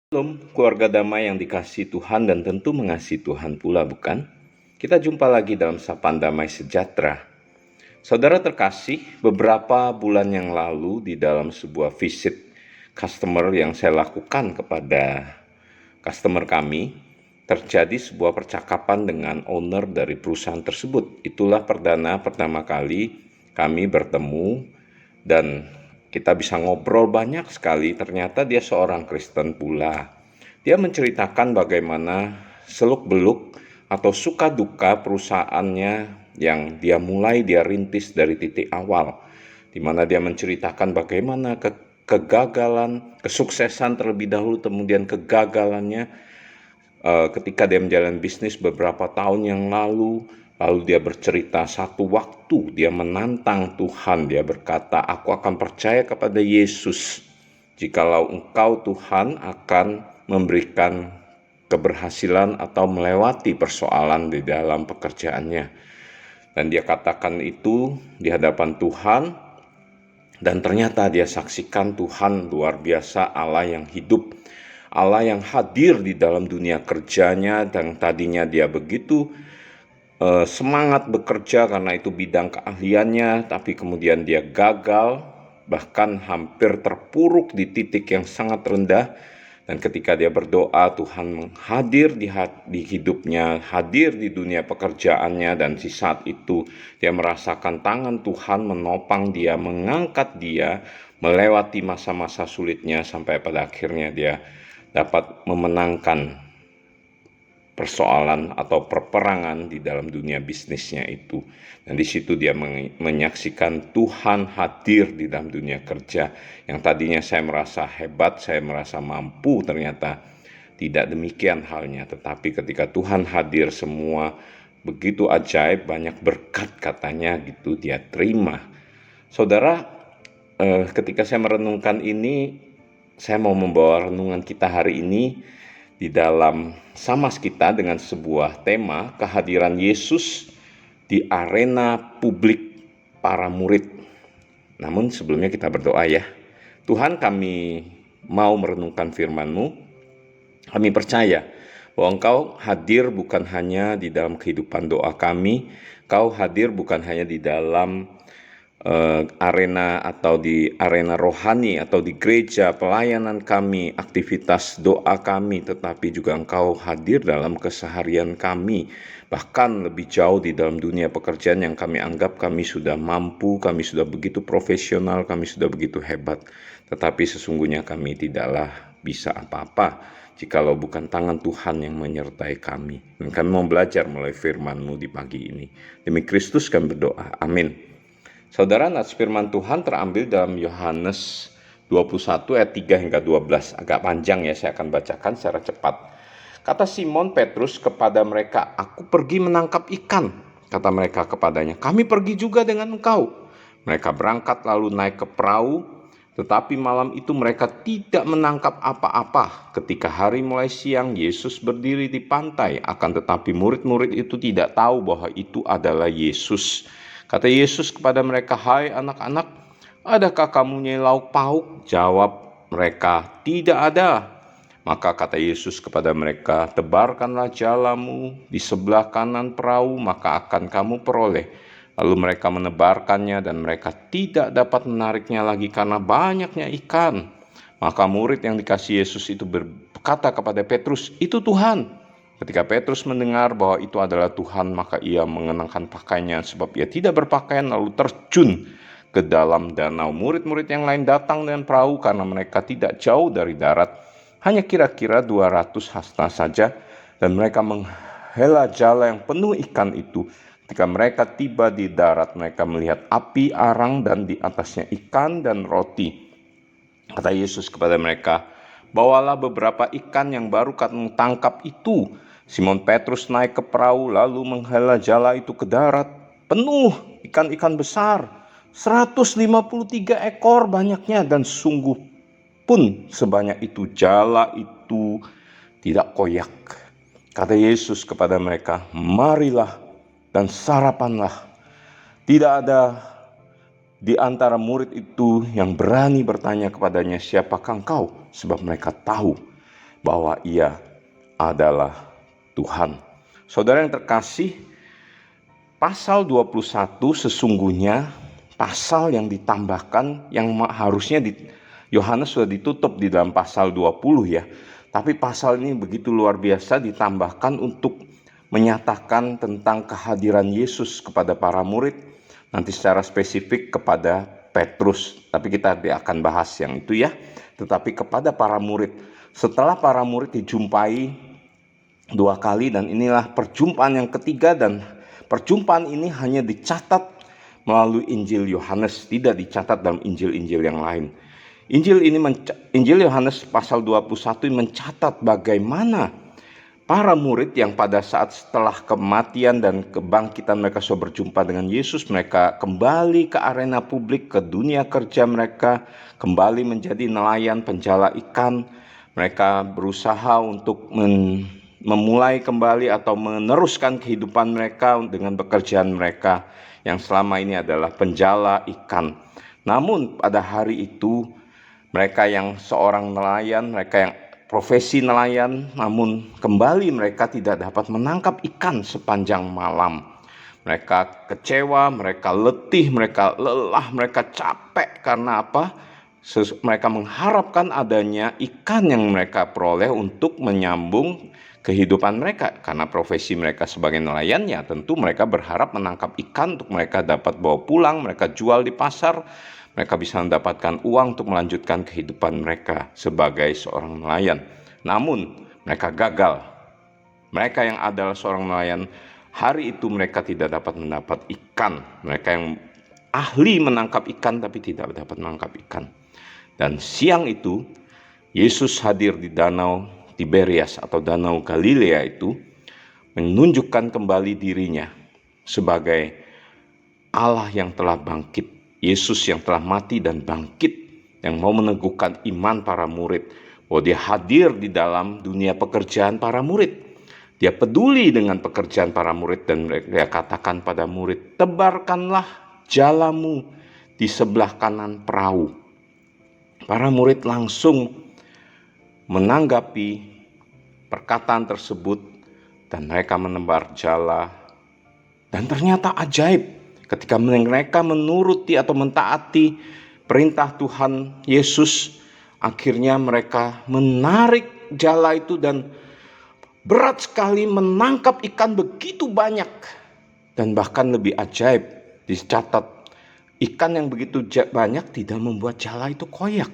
Shalom, keluarga damai yang dikasihi Tuhan dan tentu mengasihi Tuhan pula, bukan? Kita jumpa lagi dalam Sapaan Damai Sejahtera. Saudara terkasih, beberapa bulan yang lalu di dalam sebuah visit customer yang saya lakukan kepada customer kami, terjadi sebuah percakapan dengan owner dari perusahaan tersebut. Itulah pertama kali kami bertemu dan kita bisa ngobrol banyak sekali. Ternyata dia seorang Kristen pula. Dia menceritakan bagaimana seluk-beluk atau suka duka perusahaannya yang dia rintis dari titik awal, di mana dia menceritakan bagaimana kegagalan, kesuksesan terlebih dahulu, kemudian kegagalannya ketika dia menjalani bisnis beberapa tahun yang lalu dia bercerita satu waktu dia menantang Tuhan. Dia berkata, "Aku akan percaya kepada Yesus jikalau Engkau Tuhan akan memberikan keberhasilan atau melewati persoalan di dalam pekerjaannya." Dan dia katakan itu di hadapan Tuhan, dan ternyata dia saksikan Tuhan luar biasa, Allah yang hidup, Allah yang hadir di dalam dunia kerjanya. Dan tadinya dia begitu semangat bekerja karena itu bidang keahliannya, tapi kemudian dia gagal, bahkan hampir terpuruk di titik yang sangat rendah. Dan ketika dia berdoa, Tuhan hadir di hidupnya, hadir di dunia pekerjaannya, dan di saat itu dia merasakan tangan Tuhan menopang dia, mengangkat dia, melewati masa-masa sulitnya, sampai pada akhirnya dia dapat memenangkan persoalan atau perperangan di dalam dunia bisnisnya itu. Dan di situ dia menyaksikan Tuhan hadir di dalam dunia kerja. Yang tadinya saya merasa hebat, saya merasa mampu, ternyata tidak demikian halnya. Tetapi ketika Tuhan hadir, semua begitu ajaib, banyak berkat katanya gitu dia terima. Saudara, ketika saya merenungkan ini, saya mau membawa renungan kita hari ini di dalam Samas kita dengan sebuah tema kehadiran Yesus di arena publik para murid. Namun sebelumnya kita berdoa ya. Tuhan, kami mau merenungkan firman-Mu. Kami percaya bahwa Engkau hadir bukan hanya di dalam kehidupan doa kami, Engkau hadir bukan hanya di dalam arena atau di arena rohani atau di gereja, pelayanan kami, aktivitas doa kami, tetapi juga Engkau hadir dalam keseharian kami, bahkan lebih jauh di dalam dunia pekerjaan yang kami anggap kami sudah mampu, kami sudah begitu profesional, kami sudah begitu hebat, tetapi sesungguhnya kami tidaklah bisa apa-apa jikalau bukan tangan Tuhan yang menyertai kami. Dan kami mau belajar melalui firman-Mu di pagi ini. Demi Kristus kami berdoa, amin. Saudara, nats firman Tuhan terambil dalam Yohanes 21 ayat 3 hingga 12. Agak panjang ya, saya akan bacakan secara cepat. Kata Simon Petrus kepada mereka, "Aku pergi menangkap ikan." Kata mereka kepadanya, "Kami pergi juga dengan engkau." Mereka berangkat lalu naik ke perahu, tetapi malam itu mereka tidak menangkap apa-apa. Ketika hari mulai siang, Yesus berdiri di pantai, akan tetapi murid-murid itu tidak tahu bahwa itu adalah Yesus. Kata Yesus kepada mereka, "Hai anak-anak, adakah kamu punya lauk pauk?" Jawab mereka, "Tidak ada." Maka kata Yesus kepada mereka, "Tebarkanlah jalamu di sebelah kanan perahu, maka akan kamu peroleh." Lalu mereka menebarkannya dan mereka tidak dapat menariknya lagi karena banyaknya ikan. Maka murid yang dikasih Yesus itu berkata kepada Petrus, "Itu Tuhan." Ketika Petrus mendengar bahwa itu adalah Tuhan, maka ia mengenakan pakaiannya sebab ia tidak berpakaian, lalu terjun ke dalam danau. Murid-murid yang lain datang dengan perahu karena mereka tidak jauh dari darat, hanya kira-kira 200 hasta saja, dan mereka menghela jala yang penuh ikan itu. Ketika mereka tiba di darat, mereka melihat api arang dan di atasnya ikan dan roti. Kata Yesus kepada mereka, "Bawalah beberapa ikan yang baru kamu tangkap itu." Simon Petrus naik ke perahu lalu menghela jala itu ke darat, penuh ikan-ikan besar, 153 ekor banyaknya, dan sungguh pun sebanyak itu jala itu tidak koyak. Kata Yesus kepada mereka, "Marilah dan sarapanlah." Tidak ada di antara murid itu yang berani bertanya kepadanya, "Siapakah engkau?" Sebab mereka tahu bahwa Ia adalah Tuhan. Saudara yang terkasih, pasal 21 sesungguhnya pasal yang ditambahkan yang harusnya Yohanes sudah ditutup di dalam pasal 20 ya. Tapi pasal ini begitu luar biasa ditambahkan untuk menyatakan tentang kehadiran Yesus kepada para murid, nanti secara spesifik kepada Petrus. Tapi kita akan bahas yang itu ya. Tetapi kepada para murid, setelah para murid dijumpai 2 kali dan inilah perjumpaan yang ketiga, dan perjumpaan ini hanya dicatat melalui Injil Yohanes, tidak dicatat dalam Injil-Injil yang lain. Injil Yohanes pasal 21 mencatat bagaimana para murid yang pada saat setelah kematian dan kebangkitan mereka sudah berjumpa dengan Yesus, mereka kembali ke arena publik, ke dunia kerja mereka, kembali menjadi nelayan penjala ikan. Mereka berusaha untuk memulai kembali atau meneruskan kehidupan mereka dengan pekerjaan mereka yang selama ini adalah penjala ikan. Namun pada hari itu mereka yang seorang nelayan, mereka yang profesi nelayan, namun kembali mereka tidak dapat menangkap ikan sepanjang malam. Mereka kecewa, mereka letih, mereka lelah, mereka capek. Karena apa? Mereka mengharapkan adanya ikan yang mereka peroleh untuk menyambung kehidupan mereka. Karena profesi mereka sebagai nelayan, ya tentu mereka berharap menangkap ikan untuk mereka dapat bawa pulang, mereka jual di pasar. Mereka bisa mendapatkan uang untuk melanjutkan kehidupan mereka sebagai seorang nelayan. Namun mereka gagal. Mereka yang adalah seorang nelayan, hari itu mereka tidak dapat mendapat ikan. Mereka yang ahli menangkap ikan tapi tidak dapat menangkap ikan. Dan siang itu Yesus hadir di danau Tiberias atau danau Galilea itu, menunjukkan kembali dirinya sebagai Allah yang telah bangkit, Yesus yang telah mati dan bangkit, yang mau meneguhkan iman para murid bahwa Dia hadir di dalam dunia pekerjaan para murid. Dia peduli dengan pekerjaan para murid dan Dia katakan pada murid, tebarkanlah jalamu di sebelah kanan perahu. Para murid langsung menanggapi perkataan tersebut dan mereka menebar jala, dan ternyata ajaib. Ketika mereka menuruti atau mentaati perintah Tuhan Yesus, akhirnya mereka menarik jala itu dan berat sekali menangkap ikan begitu banyak. Dan bahkan lebih ajaib, dicatat ikan yang begitu banyak tidak membuat jala itu koyak.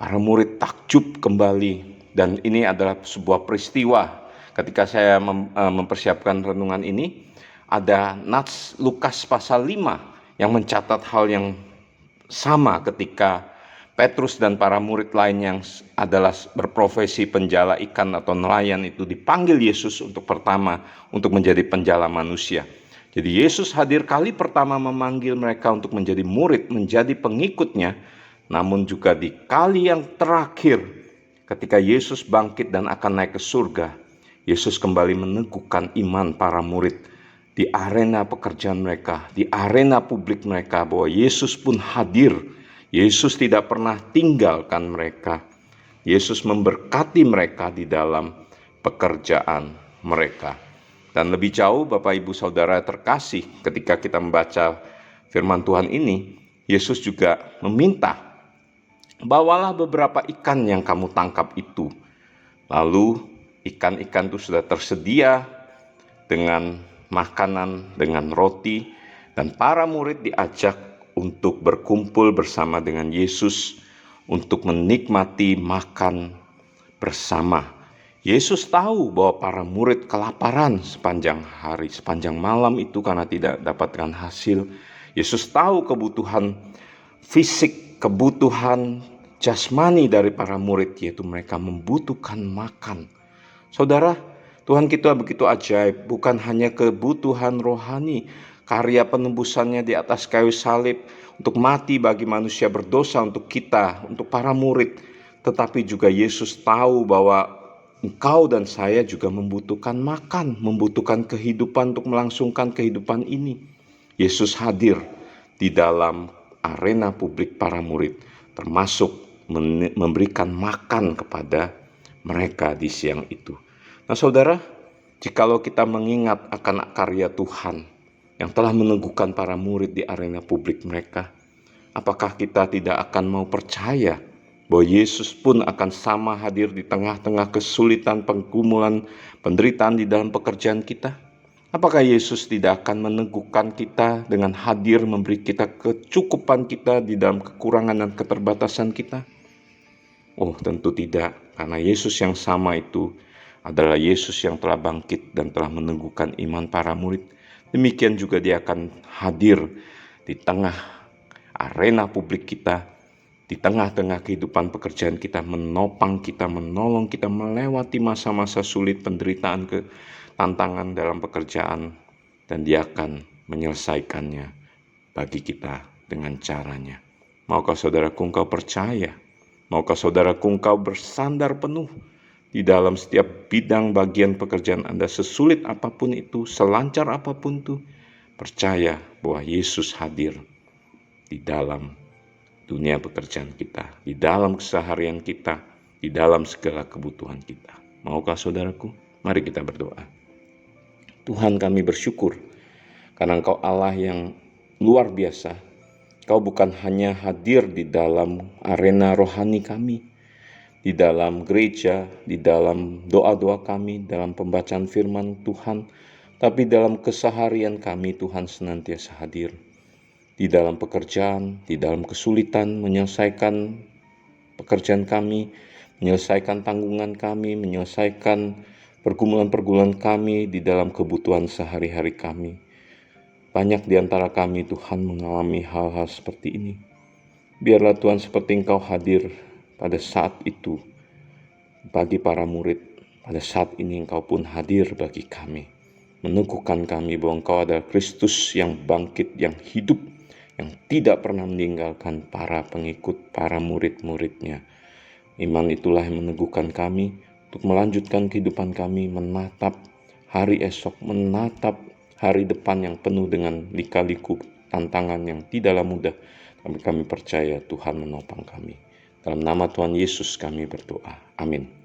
Para murid takjub kembali, dan ini adalah sebuah peristiwa. Ketika saya mempersiapkan renungan ini, ada nats Lukas pasal 5 yang mencatat hal yang sama ketika Petrus dan para murid lain yang adalah berprofesi penjala ikan atau nelayan itu dipanggil Yesus untuk pertama untuk menjadi penjala manusia. Jadi Yesus hadir kali pertama memanggil mereka untuk menjadi murid, menjadi pengikutnya, namun juga di kali yang terakhir ketika Yesus bangkit dan akan naik ke surga, Yesus kembali meneguhkan iman para murid di arena pekerjaan mereka, di arena publik mereka, bahwa Yesus pun hadir. Yesus tidak pernah tinggalkan mereka. Yesus memberkati mereka di dalam pekerjaan mereka. Dan lebih jauh, Bapak Ibu Saudara terkasih, ketika kita membaca firman Tuhan ini, Yesus juga meminta, bawalah beberapa ikan yang kamu tangkap itu. Lalu ikan-ikan itu sudah tersedia dengan makanan, dengan roti, dan para murid diajak untuk berkumpul bersama dengan Yesus untuk menikmati makan bersama. Yesus tahu bahwa para murid kelaparan sepanjang hari, sepanjang malam itu karena tidak dapatkan hasil. Yesus tahu kebutuhan fisik, kebutuhan jasmani dari para murid, yaitu mereka membutuhkan makan. Saudara, Tuhan kita begitu ajaib, bukan hanya kebutuhan rohani, karya penebusannya di atas kayu salib untuk mati bagi manusia berdosa, untuk kita, untuk para murid, tetapi juga Yesus tahu bahwa engkau dan saya juga membutuhkan makan, membutuhkan kehidupan untuk melangsungkan kehidupan ini. Yesus hadir di dalam arena publik para murid, termasuk memberikan makan kepada mereka di siang itu. Nah saudara, jikalau kita mengingat akan karya Tuhan yang telah meneguhkan para murid di arena publik mereka, apakah kita tidak akan mau percaya bahwa Yesus pun akan sama hadir di tengah-tengah kesulitan, pergumulan, penderitaan di dalam pekerjaan kita? Apakah Yesus tidak akan meneguhkan kita dengan hadir memberi kita kecukupan kita di dalam kekurangan dan keterbatasan kita? Oh, tentu tidak, karena Yesus yang sama itu adalah Yesus yang telah bangkit dan telah meneguhkan iman para murid. Demikian juga Dia akan hadir di tengah arena publik kita, di tengah-tengah kehidupan pekerjaan kita, menopang kita, menolong kita melewati masa-masa sulit, penderitaan, tantangan dalam pekerjaan, dan Dia akan menyelesaikannya bagi kita dengan caranya. Maukah saudaraku engkau percaya? Maukah saudaraku engkau bersandar penuh di dalam setiap bidang bagian pekerjaan Anda, sesulit apapun itu, selancar apapun itu, percaya bahwa Yesus hadir di dalam dunia pekerjaan kita, di dalam keseharian kita, di dalam segala kebutuhan kita. Maukah saudaraku? Mari kita berdoa. Tuhan, kami bersyukur karena Engkau Allah yang luar biasa. Engkau bukan hanya hadir di dalam arena rohani kami, di dalam gereja, di dalam doa-doa kami, dalam pembacaan firman Tuhan, tapi dalam keseharian kami Tuhan senantiasa hadir. Di dalam pekerjaan, di dalam kesulitan menyelesaikan pekerjaan kami, menyelesaikan tanggungan kami, menyelesaikan pergumulan-pergumulan kami di dalam kebutuhan sehari-hari kami. Banyak di antara kami Tuhan mengalami hal-hal seperti ini. Biarlah Tuhan seperti Engkau hadir pada saat itu bagi para murid. Pada saat ini Engkau pun hadir bagi kami, meneguhkan kami bahwa Engkau adalah Kristus yang bangkit, yang hidup, yang tidak pernah meninggalkan para pengikut, para murid-muridnya. Iman itulah yang meneguhkan kami untuk melanjutkan kehidupan kami, menatap hari esok, menatap hari depan yang penuh dengan lika-liku, tantangan yang tidaklah mudah. Tapi kami percaya Tuhan menopang kami. Dalam nama Tuhan Yesus kami berdoa. Amin.